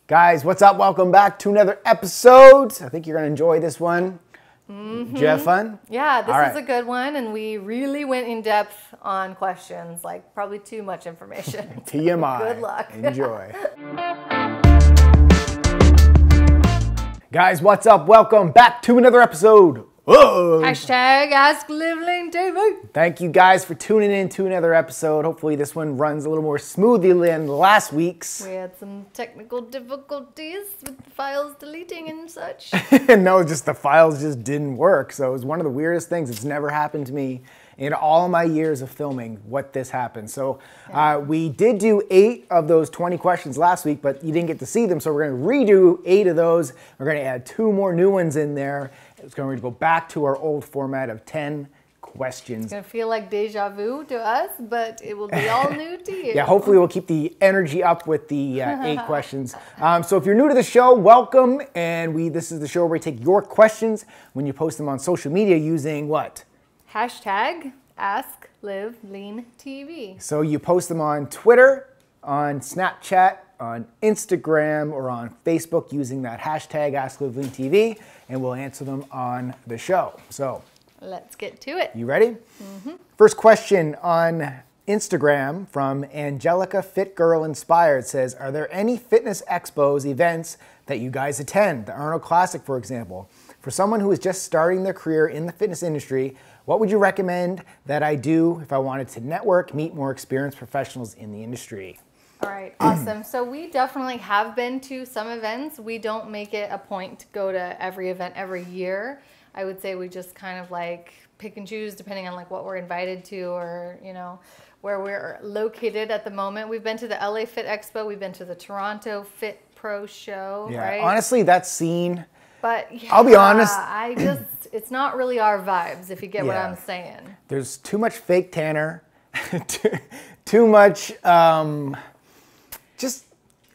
Guys, what's up? Welcome back to another episode. I think you're going to enjoy this one. Did you have fun? Yeah, this is a good one, and we really went in depth on questions, like probably too much information. TMI. Good luck. Enjoy. Guys, what's up? Welcome back to another episode. Whoa. Hashtag Ask LiveLeanTV. Thank you guys for tuning in to another episode. Hopefully this one runs a little more smoothly than last week's. We had some technical difficulties with the files deleting and such. No, just the files just didn't work. So it was one of the weirdest things. It's never happened to me in all my years of filming what this happened. So we did do 8 of those 20 questions last week, but you didn't get to see them. So we're going to redo 8 of those. We're going to add 2 more new ones in there. It's going to go back to our old format of 10 questions. It's going to feel like deja vu to us, but it will be all new to you. Yeah, hopefully we'll keep the energy up with the 8 questions. So if you're new to the show, welcome. And this is the show where we take your questions when you post them on social media using what? Hashtag Ask LiveLeanTV. So you post them on Twitter, on Snapchat, on Instagram, or on Facebook using that hashtag AskLiveLeanTV, and we'll answer them on the show. So let's get to it. You ready? First question on Instagram from Angelica Fit Girl Inspired says, are there any fitness expos events that you guys attend? The Arnold Classic, for example. For someone who is just starting their career in the fitness industry, what would you recommend that I do if I wanted to network, meet more experienced professionals in the industry? All right, awesome. So we definitely have been to some events. We don't make it a point to go to every event every year. I would say we just kind of like pick and choose depending on like what we're invited to or, you know, where we're located at the moment. We've been to the LA Fit Expo. We've been to the Toronto Fit Pro Show, right? Honestly, that scene, but yeah, I'll be honest, it's not really our vibes, if you get what I'm saying. There's too much fake tanner, too much,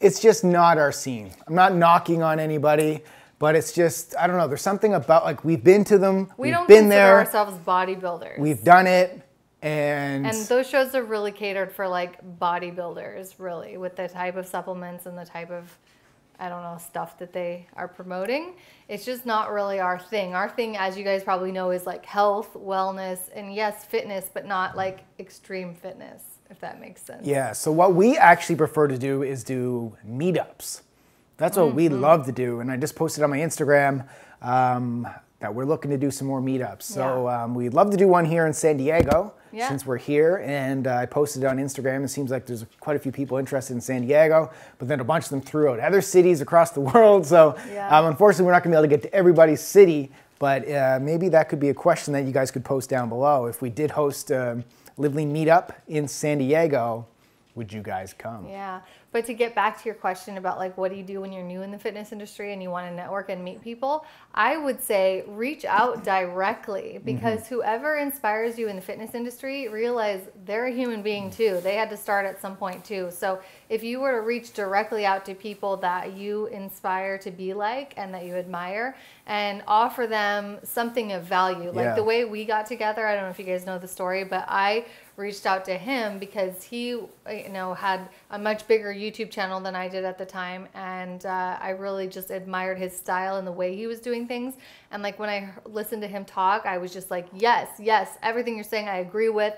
it's just not our scene. I'm not knocking on anybody, but it's just, I don't know, there's something about, like, we've been to them, we don't been consider there, ourselves bodybuilders. We've done it, and those shows are really catered for like bodybuilders, really, with the type of supplements and the type of, I don't know, stuff that they are promoting. It's just not really our thing. Our thing, as you guys probably know, is like health, wellness, and yes, fitness, but not like extreme fitness, if that makes sense. Yeah, so what we actually prefer to do is do meetups. That's what we love to do. And I just posted on my Instagram that we're looking to do some more meetups. So we'd love to do one here in San Diego since we're here. And I posted it on Instagram. It seems like there's quite a few people interested in San Diego, but then a bunch of them threw out other cities across the world. So unfortunately, we're not going to be able to get to everybody's city. But maybe that could be a question that you guys could post down below. If we did host LiveLean meetup in San Diego, would you guys come? Yeah, but to get back to your question about like what do you do when you're new in the fitness industry and you want to network and meet people, I would say reach out directly, because whoever inspires you in the fitness industry, realize they're a human being too. They had to start at some point too. So if you were to reach directly out to people that you inspire to be like and that you admire and offer them something of value, like the way we got together, I don't know if you guys know the story, but I reached out to him because he, you know, had a much bigger YouTube channel than I did at the time, and I really just admired his style and the way he was doing things. And like when I listened to him talk, I was just like, yes, everything you're saying I agree with.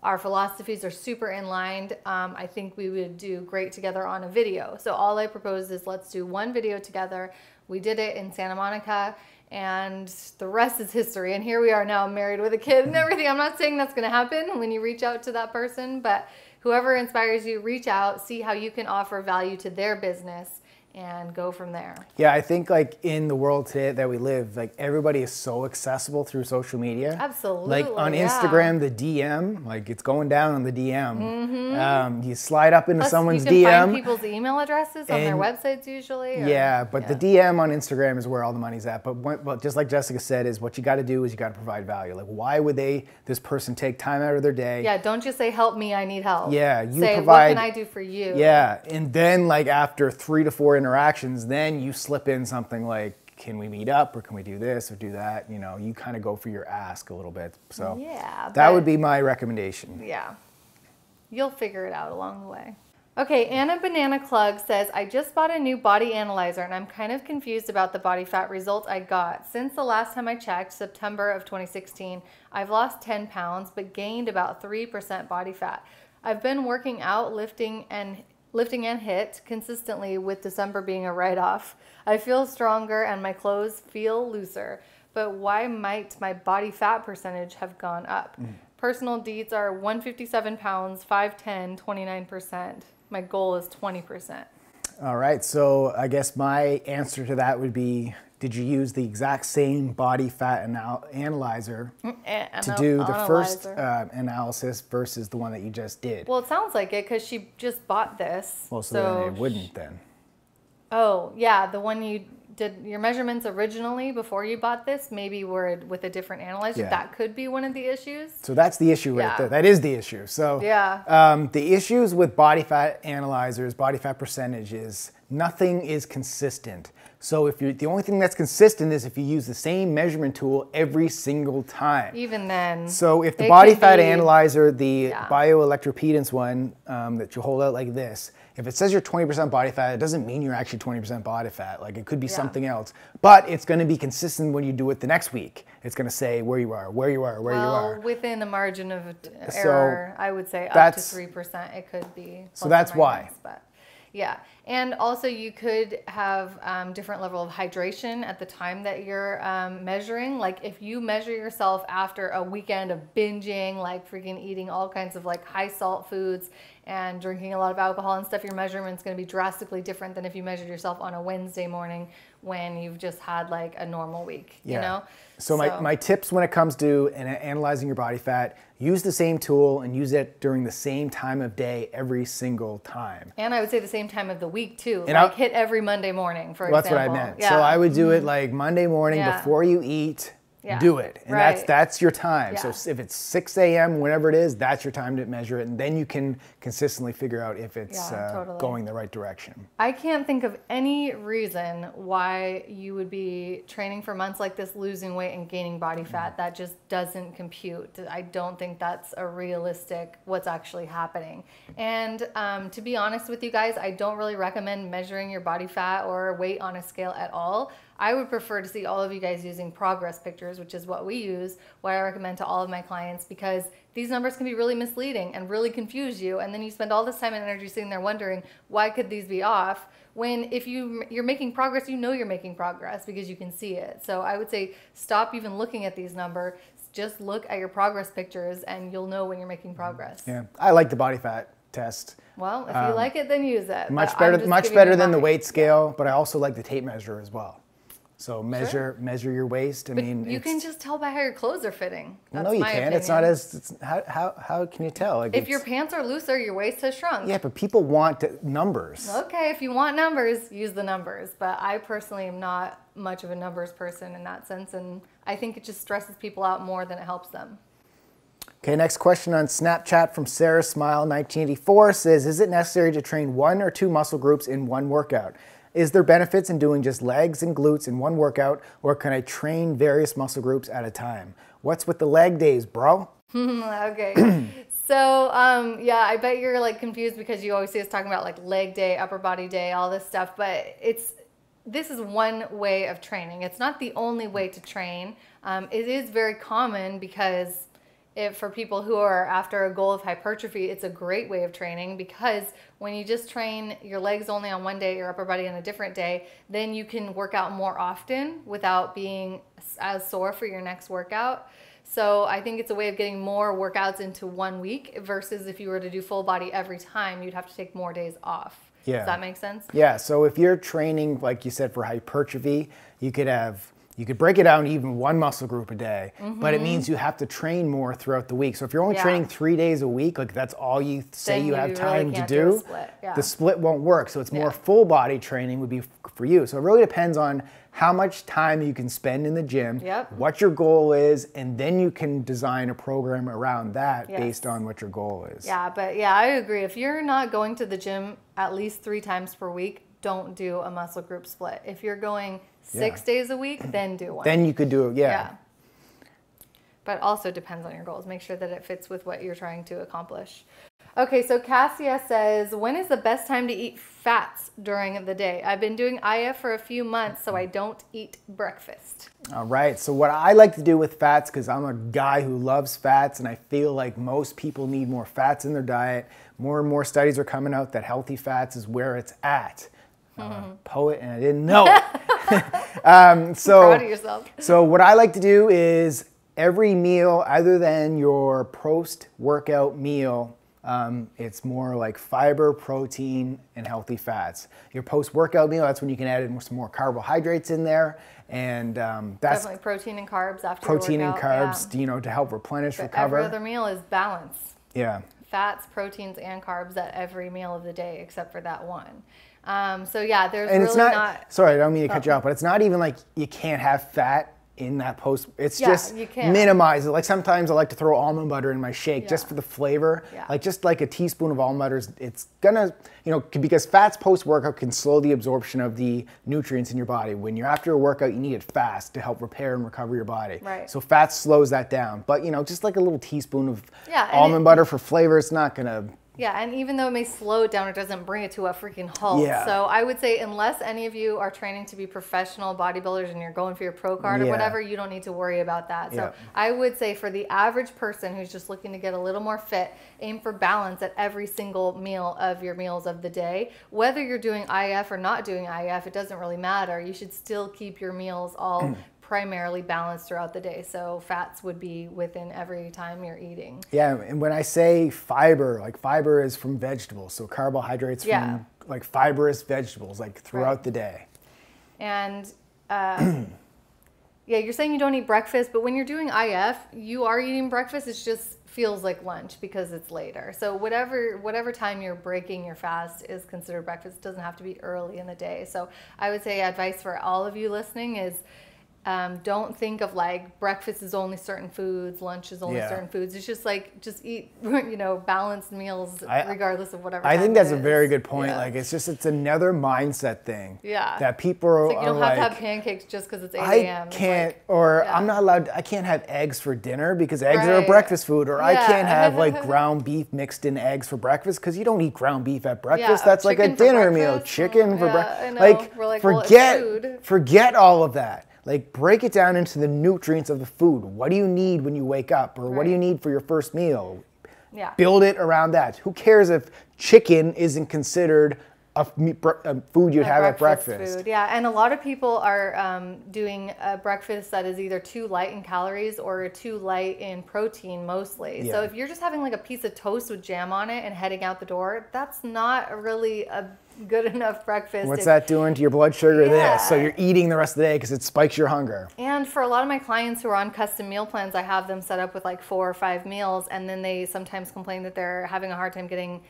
Our philosophies are super in line. I think we would do great together on a video. So all I proposed is let's do one video together. We did it in Santa Monica, and the rest is history. And here we are now, married with a kid and everything. I'm not saying that's going to happen when you reach out to that person, but whoever inspires you, reach out, see how you can offer value to their business, and go from there. Yeah, I think like in the world today that we live, like everybody is so accessible through social media. Absolutely. Like on Instagram, the DM, like it's going down on the DM. You slide up into someone's DM. You can find people's email addresses on their websites usually. But the DM on Instagram is where all the money's at. But just like Jessica said, is what you got to do is you got to provide value. Like why would this person take time out of their day? Yeah, don't just say, help me, I need help. Yeah, you say, provide, what can I do for you? Yeah, and then like after 3 to 4 interactions, then you slip in something like, can we meet up or can we do this or do that? You know, you kind of go for your ask a little bit. So that would be my recommendation. Yeah. You'll figure it out along the way. Okay, Anna Banana Clug says, I just bought a new body analyzer and I'm kind of confused about the body fat result I got. Since the last time I checked, September of 2016, I've lost 10 pounds but gained about 3% body fat. I've been working out, lifting and HIIT consistently, with December being a write-off. I feel stronger and my clothes feel looser, but why might my body fat percentage have gone up? Personal deets are 157 pounds, 5'10", 29%. My goal is 20%. All right, so I guess my answer to that would be, did you use the exact same body fat analyzer to do the first analysis versus the one that you just did? Well, it sounds like it because she just bought this. Well, so then it wouldn't then. Oh, yeah, the one you did your measurements originally before you bought this, maybe were with a different analyzer. Yeah. That could be one of the issues. So that's the issue right there. That is the issue. So the issues with body fat analyzers, body fat percentages, nothing is consistent. So if the only thing that's consistent is if you use the same measurement tool every single time. Even then. So if the body fat analyzer, the bioelectropedance one that you hold out like this, if it says you're 20% body fat, it doesn't mean you're actually 20% body fat. Like, it could be something else. But it's going to be consistent when you do it the next week. It's going to say where you are, where you are, where you are. Within a margin of error, I would say up to 3%. It could be. So that's why. But yeah. And also you could have different level of hydration at the time that you're measuring. Like, if you measure yourself after a weekend of binging, like freaking eating all kinds of like high salt foods and drinking a lot of alcohol and stuff, your measurement's going to be drastically different than if you measured yourself on a Wednesday morning when you've just had like a normal week, you know? So my tips when it comes to analyzing your body fat, use the same tool and use it during the same time of day every single time. And I would say the same time of the week too. And like hit every Monday morning, for example. That's what I meant. Yeah. So I would do it like Monday morning before you eat. Do it. And that's your time. Yeah. So if it's 6 a.m., whenever it is, that's your time to measure it. And then you can consistently figure out if it's going the right direction. I can't think of any reason why you would be training for months like this, losing weight and gaining body fat. That just doesn't compute. I don't think that's a realistic what's actually happening. And to be honest with you guys, I don't really recommend measuring your body fat or weight on a scale at all. I would prefer to see all of you guys using progress pictures, which is what we use, what I recommend to all of my clients, because these numbers can be really misleading and really confuse you. And then you spend all this time and energy sitting there wondering, why could these be off? When if you're making progress, you know you're making progress because you can see it. So I would say stop even looking at these numbers. Just look at your progress pictures and you'll know when you're making progress. Yeah, I like the body fat test. Well, if you like it, then use it. Much better than the weight scale, but I also like the tape measure as well. So measure your waist. But you can just tell by how your clothes are fitting. Well, no, you can't. It's not as. How can you tell? Like, if your pants are looser, your waist has shrunk. Yeah, but people want numbers. Okay, if you want numbers, use the numbers. But I personally am not much of a numbers person in that sense, and I think it just stresses people out more than it helps them. Okay, next question on Snapchat from Sarah Smile 1984 says, is it necessary to train 1 or 2 muscle groups in one workout? Is there benefits in doing just legs and glutes in one workout, or can I train various muscle groups at a time? What's with the leg days, bro? Okay. So, yeah, I bet you're like confused because you always see us talking about like leg day, upper body day, all this stuff, but this is one way of training. It's not the only way to train. It is very common because for people who are after a goal of hypertrophy, it's a great way of training, because when you just train your legs only on one day, your upper body on a different day, then you can work out more often without being as sore for your next workout. So I think it's a way of getting more workouts into 1 week versus if you were to do full body every time, you'd have to take more days off. Yeah. Does that make sense? Yeah, so if you're training, like you said, for hypertrophy, you could break it down even 1 muscle group a day, but it means you have to train more throughout the week. So if you're only training 3 days a week, like that's all you say you have time to do, the split won't work. So it's more full body training would be for you. So it really depends on how much time you can spend in the gym, what your goal is, and then you can design a program around that based on what your goal is. Yeah, but yeah, I agree. If you're not going to the gym at least 3 times per week, don't do a muscle group split. If you're going 6 days a week, then do one. Then you could do it, yeah. But also depends on your goals. Make sure that it fits with what you're trying to accomplish. Okay, so Cassia says, when is the best time to eat fats during the day? I've been doing IF for a few months, so I don't eat breakfast. All right, so what I like to do with fats, because I'm a guy who loves fats and I feel like most people need more fats in their diet, more and more studies are coming out that healthy fats is where it's at. Poet, and I didn't know. Proud of yourself. So what I like to do is every meal, other than your post-workout meal, it's more like fiber, protein, and healthy fats. Your post-workout meal, that's when you can add in some more carbohydrates in there. And that's definitely protein and carbs after protein your and workout, carbs, you know, to help replenish, but recover. every other meal is balance. Yeah. Fats, proteins, and carbs at every meal of the day, except for that one. So yeah, there's and really it's not. Sorry, I don't mean to cut you off, but it's not even like you can't have fat in that post. It's just minimize it. Like sometimes I like to throw almond butter in my shake just for the flavor. Like just like a teaspoon of almond butter, it's gonna, you know, because fats post-workout can slow the absorption of the nutrients in your body. When you're after a workout, you need it fast to help repair and recover your body. Right. So fat slows that down. But you know, just like a little teaspoon of almond butter for flavor, it's not gonna. Yeah, and even though it may slow it down, it doesn't bring it to a freaking halt. Yeah. So I would say unless any of you are training to be professional bodybuilders and you're going for your pro card or whatever, you don't need to worry about that. So I would say for the average person who's just looking to get a little more fit, aim for balance at every single meal of your meals of the day. Whether you're doing IF or not doing IF, it doesn't really matter. You should still keep your meals all primarily balanced throughout the day. So fats would be within every time you're eating. Yeah, and when I say fiber, like fiber is from vegetables. So carbohydrates from like fibrous vegetables, like throughout the day. And yeah, you're saying you don't eat breakfast, but when you're doing IF, you are eating breakfast. It just feels like lunch because it's later. So whatever time you're breaking your fast is considered breakfast. It doesn't have to be early in the day. So I would say advice for all of you listening is don't think of like breakfast is only certain foods, lunch is only certain foods. It's just like, just eat, you know, balanced meals regardless of whatever. I think that's a very good point. Like it's another mindset thing. Yeah. That people are like you don't have to have pancakes just because it's 8 a.m. I can't, I'm not allowed, I can't have eggs for dinner because eggs are a breakfast food, or I can't have like ground beef mixed in eggs for breakfast because you don't eat ground beef at breakfast. That's like a dinner meal. Chicken for breakfast. Like forget all of that. Like break it down into the nutrients of the food. What do you need when you wake up? Or what do you need for your first meal? Yeah. Build it around that. Who cares if chicken isn't considered a food you'd have at breakfast? Food. Yeah, and a lot of people are doing a breakfast that is either too light in calories or too light in protein mostly. So if you're just having like a piece of toast with jam on it and heading out the door, that's not really a good enough breakfast. What's that doing to your blood sugar? This. So you're eating the rest of the day because it spikes your hunger. And for a lot of my clients who are on custom meal plans, I have them set up with like 4 or 5 meals, and then they sometimes complain that they're having a hard time getting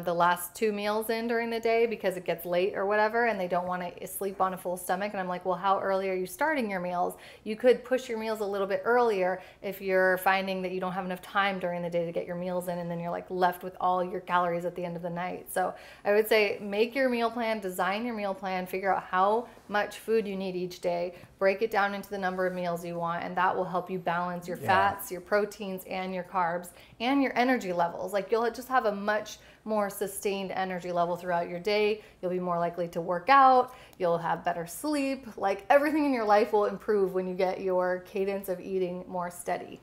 the last 2 meals in during the day because it gets late or whatever, and they don't want to sleep on a full stomach. And I'm like, well, how early are you starting your meals? You could push your meals a little bit earlier if you're finding that you don't have enough time during the day to get your meals in, and then you're like left with all your calories at the end of the night. So I would say make your meal plan, design your meal plan, figure out how much food you need each day, break it down into the number of meals you want, and that will help you balance your fats, your proteins, and your carbs, and your energy levels. Like you'll just have a much more sustained energy level throughout your day. You'll be more likely to work out. You'll have better sleep. Like everything in your life will improve when you get your cadence of eating more steady.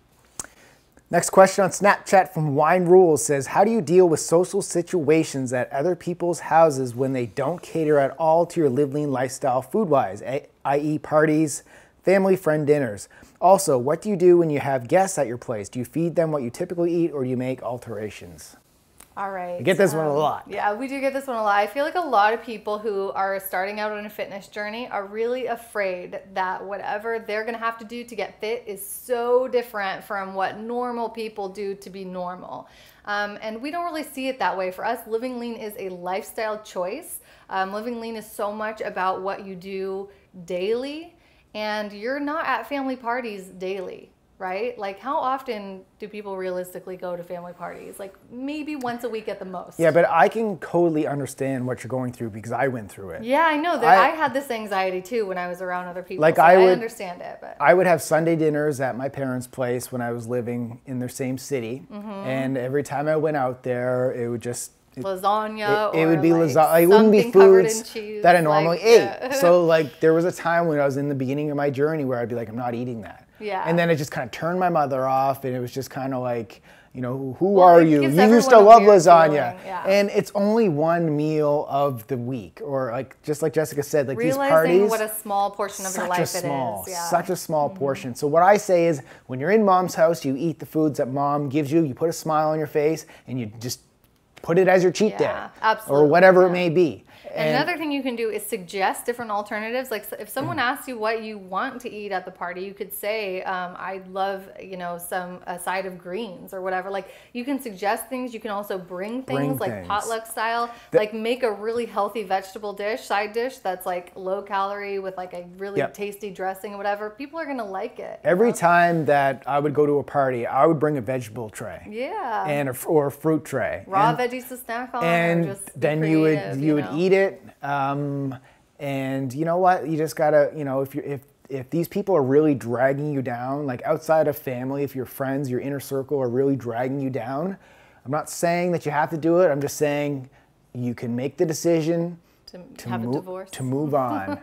Next question on Snapchat from Wine Rules says, how do you deal with social situations at other people's houses when they don't cater at all to your live lean lifestyle food-wise, i.e. parties, family, friend dinners? Also, what do you do when you have guests at your place? Do you feed them what you typically eat, or do you make alterations? All right. I get this one a lot. Yeah, we do get this one a lot. I feel like a lot of people who are starting out on a fitness journey are really afraid that whatever they're going to have to do to get fit is so different from what normal people do to be normal. And we don't really see it that way. For us, living lean is a lifestyle choice. Living lean is so much about what you do daily, and you're not at family parties daily. right? Like, how often do people realistically go to family parties? Like, maybe once a week at the most. Yeah, but I can totally understand what you're going through because I went through it. Yeah, I know that I had this anxiety too when I was around other people. Like, so I understand it. But I would have Sunday dinners at my parents' place when I was living in their same city, and every time I went out there, it would just lasagna. It would be like lasagna. It wouldn't be foods cheese, that I normally ate. Yeah. So like there was a time when I was in the beginning of my journey where I'd be like, I'm not eating that. Yeah. And then it just kind of turned my mother off, and it was just kind of like, you know, who are you? You used to love lasagna. Yeah. And it's only one meal of the week, or like just like Jessica said, like realizing these parties. What a small portion of your life it is. Yeah. Such a small portion. So what I say is, when you're in mom's house, you eat the foods that mom gives you. You put a smile on your face, and you just put it as your cheat day, absolutely, or whatever it may be. And another thing you can do is suggest different alternatives. Like if someone asks you what you want to eat at the party, you could say, I'd love, you know, a side of greens or whatever. Like you can suggest things. You can also bring things like potluck style, like make a really healthy vegetable dish, side dish that's like low calorie with like a really tasty dressing or whatever. People are going to like it. Every time that I would go to a party, I would bring a vegetable tray. Yeah. And or a fruit tray. Raw veggies to snack on. And or just then you would eat it. And you know what? You just gotta, you know, if these people are really dragging you down, like outside of family, if your friends, your inner circle are really dragging you down, I'm not saying that you have to do it. I'm just saying you can make the decision to have a divorce, to move on.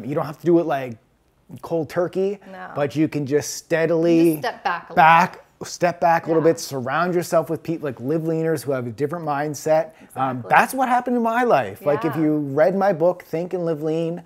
You don't have to do it like cold turkey, but you can just steadily step back a little. Step back a little bit, surround yourself with people like live leaners who have a different mindset. That's what happened in my life. Like if you read my book, Think and Live Lean,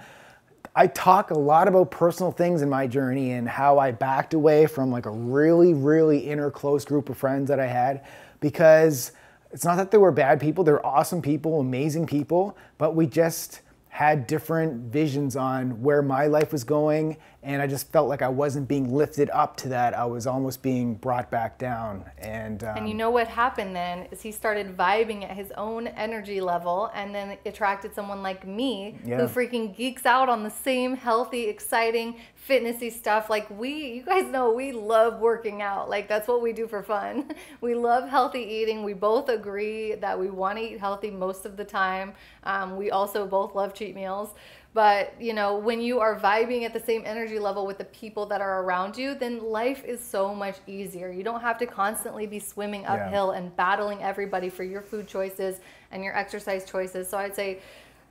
I talk a lot about personal things in my journey and how I backed away from like a really, really inner close group of friends that I had, because it's not that they were bad people. They're awesome people, amazing people, but we just had different visions on where my life was going, and I just felt like I wasn't being lifted up to that. I was almost being brought back down. And you know what happened then is he started vibing at his own energy level, and then attracted someone like me who freaking geeks out on the same healthy, exciting, fitnessy stuff. Like you guys know we love working out. Like that's what we do for fun. We love healthy eating. We both agree that we want to eat healthy most of the time. We also both love cheat meals. But, you know, when you are vibing at the same energy level with the people that are around you, then life is so much easier. You don't have to constantly be swimming uphill and battling everybody for your food choices and your exercise choices. So I'd say,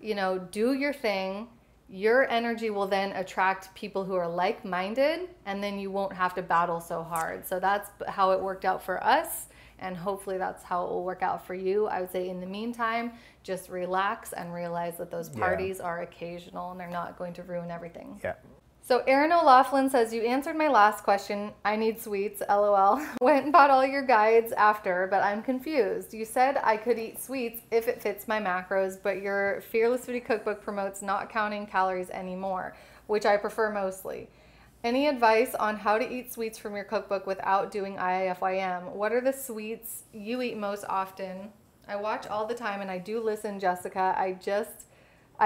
you know, do your thing. Your energy will then attract people who are like-minded, and then you won't have to battle so hard. So that's how it worked out for us. And hopefully that's how it will work out for you. I would say in the meantime, just relax and realize that those parties are occasional and they're not going to ruin everything. Yeah. So Erin O'Laughlin says, you answered my last question. I need sweets, LOL. Went and bought all your guides after, but I'm confused. You said I could eat sweets if it fits my macros, but your Fearless Foodie Cookbook promotes not counting calories anymore, which I prefer mostly. Any advice on how to eat sweets from your cookbook without doing IIFYM? What are the sweets you eat most often? I watch all the time and I do listen, Jessica. I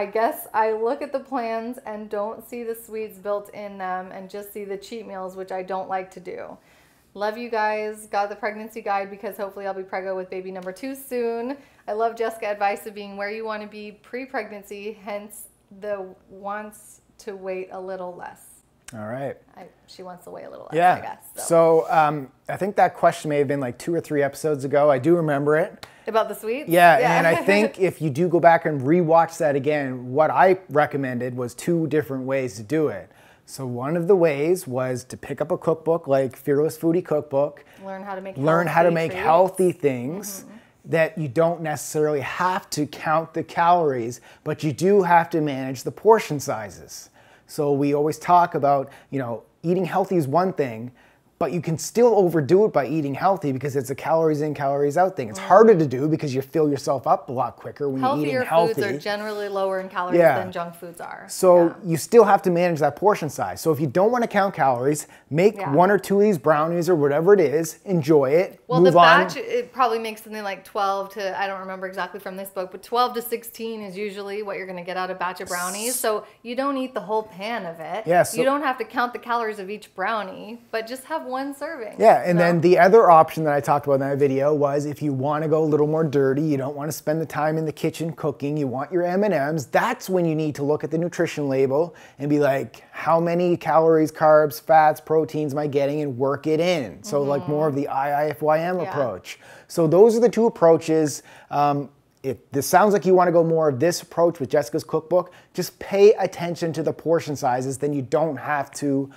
guess I look at the plans and don't see the sweets built in them and just see the cheat meals, which I don't like to do. Love you guys. Got the pregnancy guide because hopefully I'll be preggo with baby number 2 soon. I love Jessica advice of being where you want to be pre-pregnancy, hence the wants to wait a little less. All right. She wants to weigh a little less, I guess. So I think that question may have been like 2 or 3 episodes ago. I do remember it. About the sweets? Yeah, and I think if you do go back and rewatch that again, what I recommended was 2 different ways to do it. So one of the ways was to pick up a cookbook like Fearless Foodie Cookbook. Learn how to make healthy things. That you don't necessarily have to count the calories, but you do have to manage the portion sizes. So we always talk about, you know, eating healthy is one thing, but you can still overdo it by eating healthy because it's a calories in, calories out thing. It's harder to do because you fill yourself up a lot quicker when you're eating healthy. Healthier foods are generally lower in calories than junk foods are. So you still have to manage that portion size. So if you don't want to count calories, make 1 or 2 of these brownies or whatever it is, enjoy it, well, move the on. batch, it probably makes something like 12 to, I don't remember exactly from this book, but 12 to 16 is usually what you're going to get out of a batch of brownies. So you don't eat the whole pan of it. Yeah, so you don't have to count the calories of each brownie, but just have have one serving. Yeah, and then the other option that I talked about in that video was if you want to go a little more dirty, you don't want to spend the time in the kitchen cooking, you want your M&Ms, that's when you need to look at the nutrition label and be like, how many calories, carbs, fats, proteins am I getting, and work it in. So like more of the IIFYM approach. So those are the two approaches. If this sounds like you want to go more of this approach with Jessica's cookbook, just pay attention to the portion sizes, then you don't have to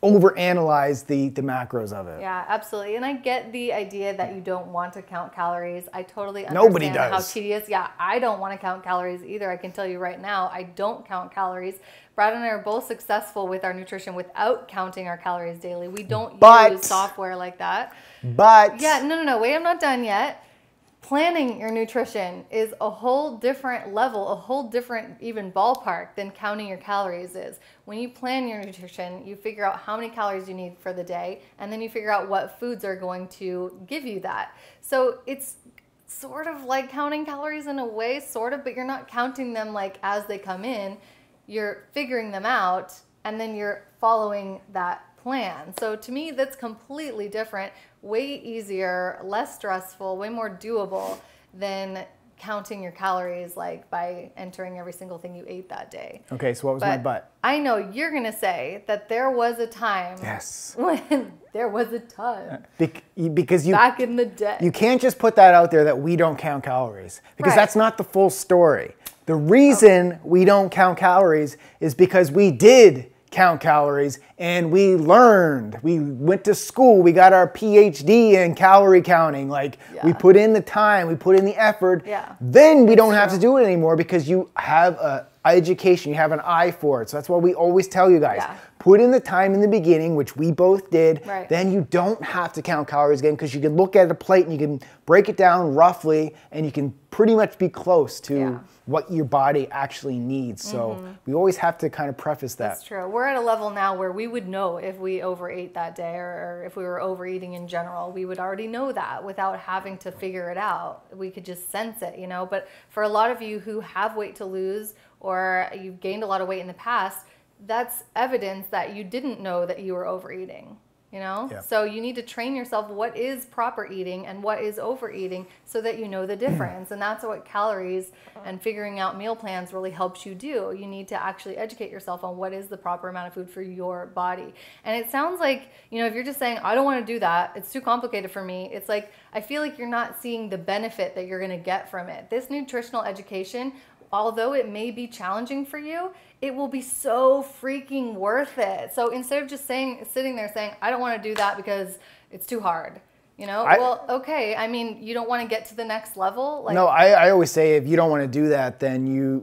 overanalyze the macros of it. Yeah, absolutely. And I get the idea that you don't want to count calories. I totally understand how tedious. Yeah, I don't want to count calories either. I can tell you right now, I don't count calories. Brad and I are both successful with our nutrition without counting our calories daily. We don't use software like that. But yeah, no, wait, I'm not done yet. Planning your nutrition is a whole different level, a whole different even ballpark than counting your calories is. When you plan your nutrition, you figure out how many calories you need for the day, and then you figure out what foods are going to give you that. So it's sort of like counting calories in a way, sort of, but you're not counting them like as they come in. You're figuring them out, and then you're following that plan. So to me, that's completely different, way easier, less stressful, way more doable than counting your calories like by entering every single thing you ate that day. Okay, so what was my butt? I know you're going to say that there was a time when there was a ton. Because back in the day. You can't just put that out there that we don't count calories, because that's not the full story. The reason we don't count calories is because we did count calories and we learned. We went to school, we got our PhD in calorie counting. Like we put in the time, we put in the effort. Then we don't have to do it anymore because you have an education, you have an eye for it. So that's why we always tell you guys, put in the time in the beginning, which we both did. Then you don't have to count calories again, because you can look at a plate and you can break it down roughly and you can pretty much be close to what your body actually needs. So we always have to kind of preface that. That's true. We're at a level now where we would know if we overate that day or if we were overeating in general. We would already know that without having to figure it out. We could just sense it, you know. But for a lot of you who have weight to lose or you've gained a lot of weight in the past, that's evidence that you didn't know that you were overeating. You know, so you need to train yourself what is proper eating and what is overeating so that you know the difference. And that's what calories and figuring out meal plans really helps you do. You need to actually educate yourself on what is the proper amount of food for your body. And it sounds like, you know, if you're just saying, I don't want to do that, it's too complicated for me. It's like, I feel like you're not seeing the benefit that you're going to get from it. This nutritional education, although it may be challenging for you, it will be so freaking worth it. So instead of just sitting there saying, I don't want to do that because it's too hard, you know, well, okay. I mean, you don't want to get to the next level. Like, no, I always say if you don't want to do that, then you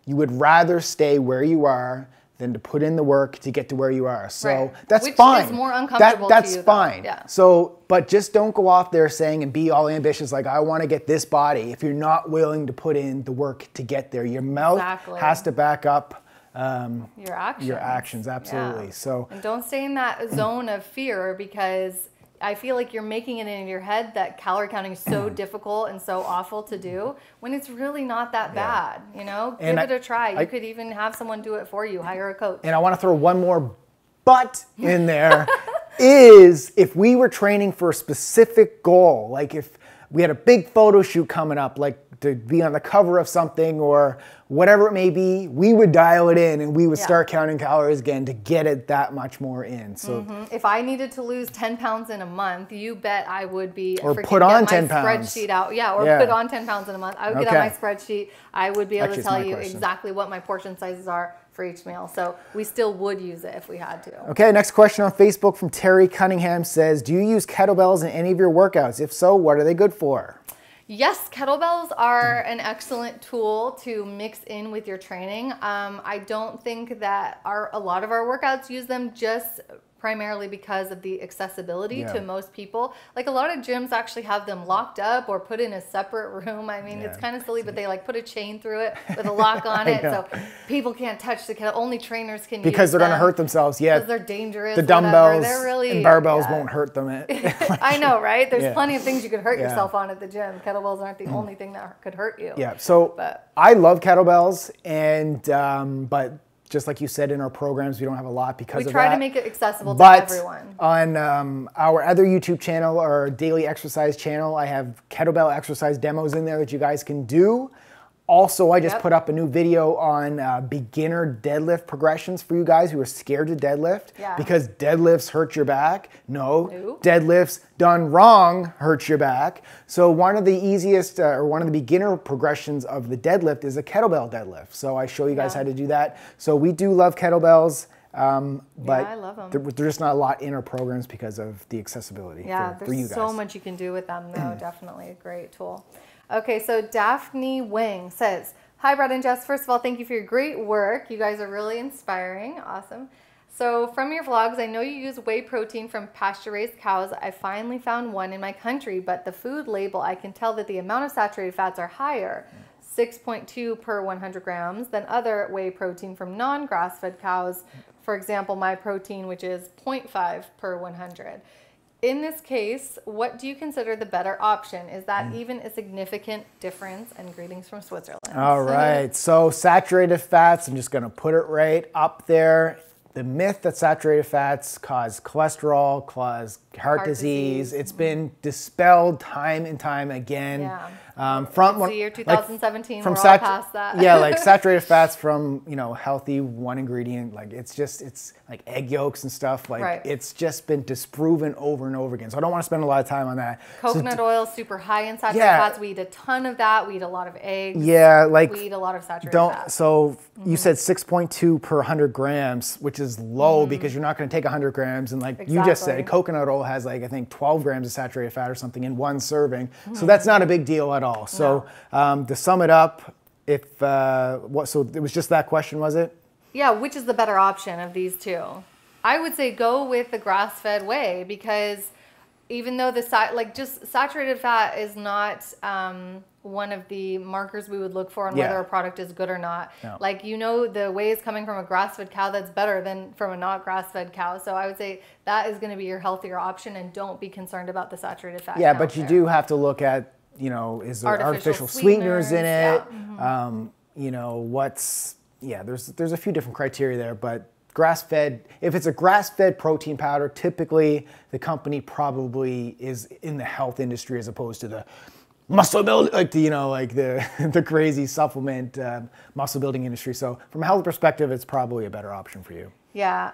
would rather stay where you are than to put in the work to get to where you are. So that's fine. Which is more uncomfortable that's to you, fine. Yeah. So, but just don't go off there saying and be all ambitious like, I want to get this body, if you're not willing to put in the work to get there. Your mouth has to back up your actions, absolutely. Yeah. So, and don't stay in that zone of fear, because I feel like you're making it in your head that calorie counting is so difficult and so awful to do when it's really not that bad. You know, give it a try. You could even have someone do it for you, hire a coach. And I want to throw one more but in there is if we were training for a specific goal, like if we had a big photo shoot coming up, like to be on the cover of something or whatever it may be, we would dial it in and we would start counting calories again to get it that much more in. So if I needed to lose 10 pounds in a month, you bet I would be put on 10 pounds. Spreadsheet out. Put on 10 pounds in a month. I would get on my spreadsheet. I would be able to tell you exactly what my portion sizes are for each meal. So we still would use it if we had to. Okay, next question on Facebook from Terry Cunningham says, do you use kettlebells in any of your workouts? If so, what are they good for? Yes, kettlebells are an excellent tool to mix in with your training. I don't think that a lot of our workouts use them just primarily because of the accessibility to most people. Like a lot of gyms actually have them locked up or put in a separate room. I mean, it's kind of silly, but they like put a chain through it with a lock on it, so people can't touch the kettle. Only trainers can use them. Because they're going to hurt themselves. Yeah, because they're dangerous. The dumbbells really, and barbells won't hurt them. I know, right? There's plenty of things you could hurt yourself on at the gym. Kettlebells aren't the only thing that could hurt you. Yeah. So I love kettlebells, and but Just like you said, in our programs, we don't have a lot because of that. We try to make it accessible to everyone. On our other YouTube channel, our daily exercise channel, I have kettlebell exercise demos in there that you guys can do. Also, I just put up a new video on beginner deadlift progressions for you guys who are scared to deadlift because deadlifts hurt your back. No, deadlifts done wrong hurts your back. So one of the easiest or one of the beginner progressions of the deadlift is a kettlebell deadlift. So I show you guys how to do that. So we do love kettlebells. But I love them. There's just not a lot in our programs because of the accessibility for you guys. There's so much you can do with them, though. Definitely a great tool. Okay, so Daphne Wing says, hi, Brett and Jess. First of all, thank you for your great work. You guys are really inspiring. Awesome. So from your vlogs, I know you use whey protein from pasture-raised cows. I finally found one in my country, but the food label, I can tell that the amount of saturated fats are higher, 6.2 per 100 grams, than other whey protein from non-grass-fed cows. For example, my protein, which is 0.5 per 100. In this case, what do you consider the better option? Is that even a significant difference? And greetings from Switzerland. All right, so saturated fats, I'm just gonna put it right up there. The myth that saturated fats cause cholesterol, cause heart disease, it's been dispelled time and time again. From the year 2017, we're all past that. Yeah, like saturated fats from, you know, healthy one ingredient, like it's like egg yolks and stuff, like it's just been disproven over and over again. So I don't want to spend a lot of time on that. Coconut oil, super high in saturated fats. We eat a ton of that. We eat a lot of eggs. Yeah, like we eat a lot of saturated fats. So you said 6.2 per 100 grams, which is low because you're not going to take 100 grams. And like you just said, coconut oil has like, I think 12 grams of saturated fat or something in one serving. So that's not a big deal at all. So to sum it up, so it was just that question, was it? Yeah, which is the better option of these two? I would say go with the grass-fed whey, because even though just saturated fat is not one of the markers we would look for on whether a product is good or not. Like, you know, the whey is coming from a grass-fed cow that's better than from a not grass-fed cow. So I would say that is going to be your healthier option, and don't be concerned about the saturated fat. Yeah, but you do have to look at, you know, is there artificial sweeteners in it? You know, there's a few different criteria there, but grass-fed, if it's a grass-fed protein powder, typically the company probably is in the health industry as opposed to the muscle building, like the, you know, like the crazy supplement muscle building industry. So from a health perspective, it's probably a better option for you. Yeah,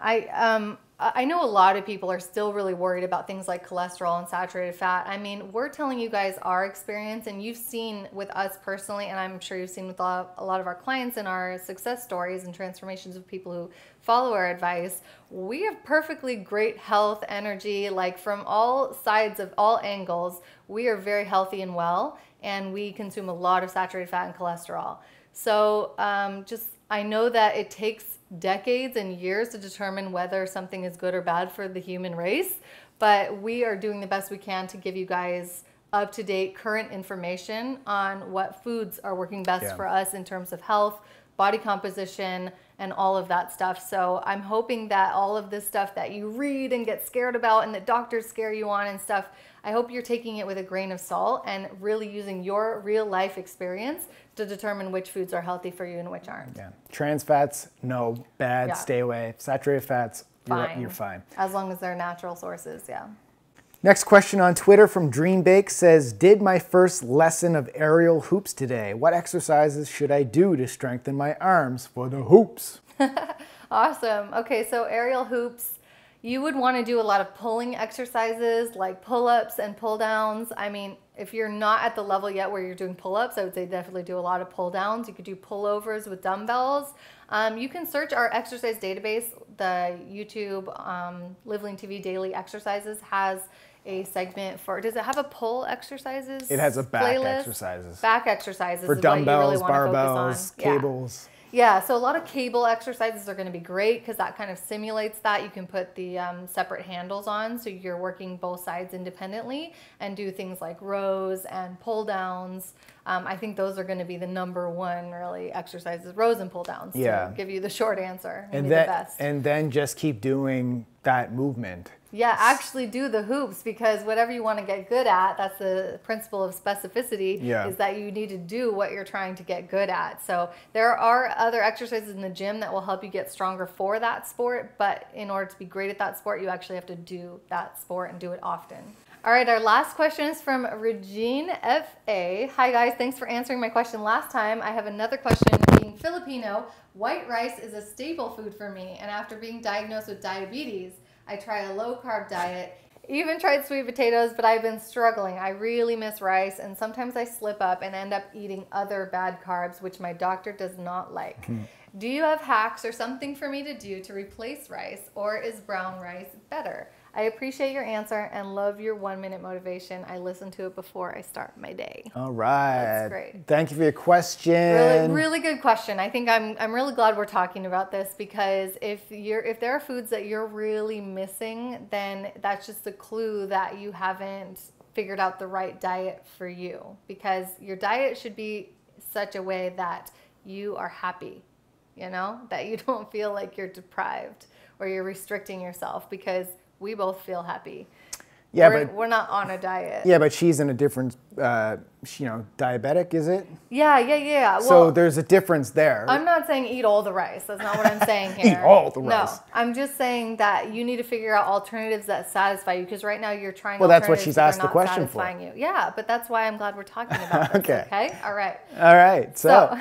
I know a lot of people are still really worried about things like cholesterol and saturated fat. I mean, we're telling you guys our experience, and you've seen with us personally, and I'm sure you've seen with a lot of our clients and our success stories and transformations of people who follow our advice. We have perfectly great health, energy, like from all sides of all angles. We are very healthy and well, and we consume a lot of saturated fat and cholesterol. So I know that it takes decades and years to determine whether something is good or bad for the human race, but we are doing the best we can to give you guys up-to-date current information on what foods are working best for us in terms of health, body composition, and all of that stuff. So I'm hoping that all of this stuff that you read and get scared about and that doctors scare you on and stuff, I hope you're taking it with a grain of salt and really using your real life experience to determine which foods are healthy for you and which aren't. Yeah. Trans fats, no, bad, stay away. Saturated fats, you're fine. As long as they're natural sources, Next question on Twitter from Dreambake says, did my first lesson of aerial hoops today. What exercises should I do to strengthen my arms for the hoops? Awesome. Okay, so aerial hoops, you would want to do a lot of pulling exercises like pull-ups and pull-downs. I mean, if you're not at the level yet where you're doing pull-ups, I would say definitely do a lot of pull-downs. You could do pullovers with dumbbells. You can search our exercise database. The YouTube LiveLeanTV Daily Exercises has a segment for, does it have a pull exercises? It has a back playlist? Exercises. Back exercises for is dumbbells, what you really barbells, want to focus on. cables. Yeah, so a lot of cable exercises are going to be great because that kind of simulates that. You can put the separate handles on, so you're working both sides independently, and do things like rows and pull downs. I think those are going to be the #1 really exercises, rows and pull downs. To give you the short answer, and then just keep doing that movement. Yeah, actually do the hoops, because whatever you want to get good at, that's the principle of specificity, is that you need to do what you're trying to get good at. So there are other exercises in the gym that will help you get stronger for that sport, but in order to be great at that sport, you actually have to do that sport and do it often. All right, our last question is from Regine F.A. Hi guys, thanks for answering my question last time. I have another question. Being Filipino, white rice is a staple food for me, and after being diagnosed with diabetes, I try a low-carb diet, even tried sweet potatoes, but I've been struggling. I really miss rice, and sometimes I slip up and end up eating other bad carbs, which my doctor does not like. Do you have hacks or something for me to do to replace rice, or is brown rice better? I appreciate your answer and love your 1-minute motivation. I listen to it before I start my day. All right. That's great. Thank you for your question. Really good question. I think I'm really glad we're talking about this, because if there are foods that you're really missing, then that's just a clue that you haven't figured out the right diet for you, because your diet should be such a way that you are happy, you know, that you don't feel like you're deprived or you're restricting yourself, because we both feel happy. Yeah, we're not on a diet. Yeah, but she's in a different, diabetic, is it? Yeah. Well, so there's a difference there. I'm not saying eat all the rice. That's not what I'm saying here. Eat all the rice. No, I'm just saying that you need to figure out alternatives that satisfy you, because right now you're trying. Well, that's what she's asked the question for. You. Yeah, but that's why I'm glad we're talking about this. Okay. All right. So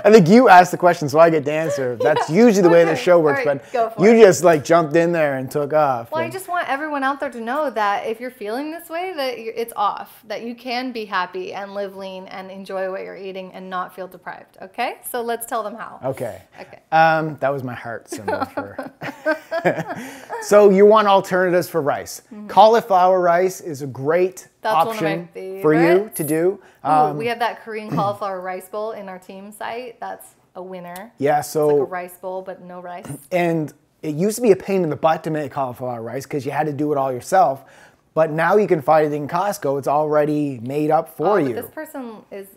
I think you asked the question, so I get to answer. That's usually the way the show works. Right, but you just jumped in there and took off. Well, I just want everyone out there to know that if you're feeling this way, that it's off. That you can be happy and live lean and enjoy what you're eating and not feel deprived. Okay, so let's tell them how. Okay. That was my heart symbol for. So you want alternatives for rice. Cauliflower rice is a great option for you to do. We have that Korean cauliflower rice bowl in our team site. That's a winner. Yeah, so it's like a rice bowl but no rice. And it used to be a pain in the butt to make cauliflower rice because you had to do it all yourself. But now you can find it in Costco. It's already made up for you. This person is,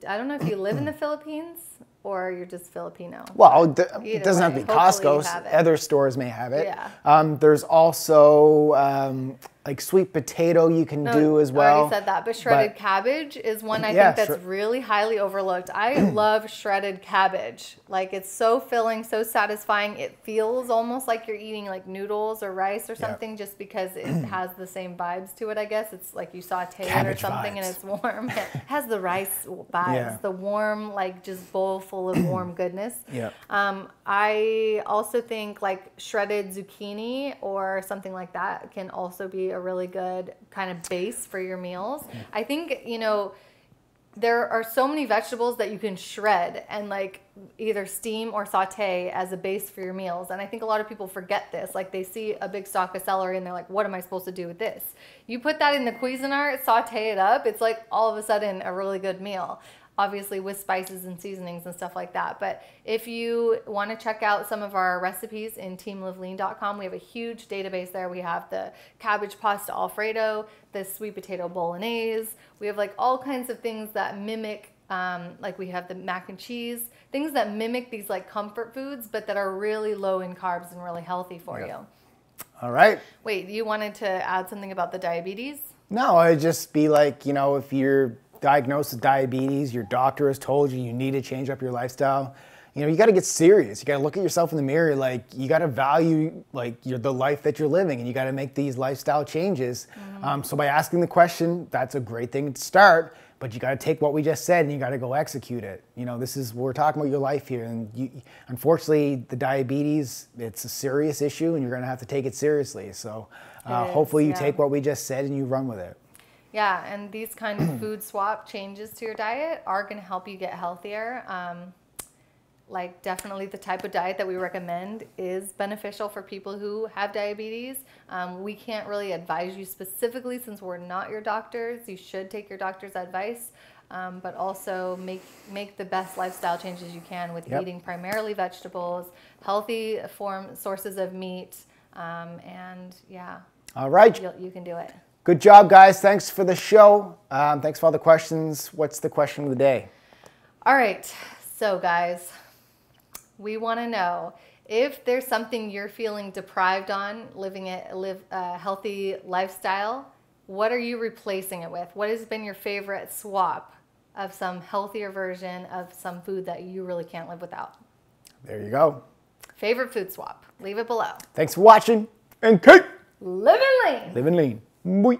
I don't know if you live in the Philippines or you're just Filipino. Well, it doesn't have to be Costco. Other stores may have it. Yeah. There's also like sweet potato you can do as well. I already said that, but shredded cabbage is one I think that's really highly overlooked. I love shredded cabbage. Like, it's so filling, so satisfying. It feels almost like you're eating like noodles or rice or something, just because it has the same vibes to it, I guess. It's like you saute it or something and it's warm. It has the rice vibes, the warm, like just bowl full of warm goodness. I also think like shredded zucchini or something like that can also be a really good kind of base for your meals. I think, there are so many vegetables that you can shred and like either steam or saute as a base for your meals. And I think a lot of people forget this. Like, they see a big stalk of celery and they're like, what am I supposed to do with this? You put that in the Cuisinart, saute it up. It's like all of a sudden a really good meal. Obviously with spices and seasonings and stuff like that. But if you want to check out some of our recipes in teamlivelean.com, we have a huge database there. We have the cabbage pasta Alfredo, the sweet potato bolognese. We have like all kinds of things that mimic, like we have the mac and cheese, things that mimic these like comfort foods, but that are really low in carbs and really healthy for you. All right. Wait, you wanted to add something about the diabetes? No, it'd just be like, if you're diagnosed with diabetes, your doctor has told you need to change up your lifestyle, you got to get serious. You got to look at yourself in the mirror. Like, you got to value the life that you're living, and you got to make these lifestyle changes. So by asking the question, that's a great thing to start, but you got to take what we just said and you got to go execute it. We're talking about your life here, and unfortunately the diabetes, it's a serious issue and you're going to have to take it seriously. So hopefully you take what we just said and you run with it. Yeah, and these kind of food swap changes to your diet are going to help you get healthier. Like, definitely the type of diet that we recommend is beneficial for people who have diabetes. We can't really advise you specifically since we're not your doctors. You should take your doctor's advice, but also make the best lifestyle changes you can with eating primarily vegetables, healthy sources of meat, and All right. You can do it. Good job, guys. Thanks for the show. Thanks for all the questions. What's the question of the day? All right. So, guys, we want to know, If there's something you're feeling deprived on, living a healthy lifestyle, what are you replacing it with? What has been your favorite swap of some healthier version of some food that you really can't live without? There you go. Favorite food swap. Leave it below. Thanks for watching and keep living lean. living lean. Bye.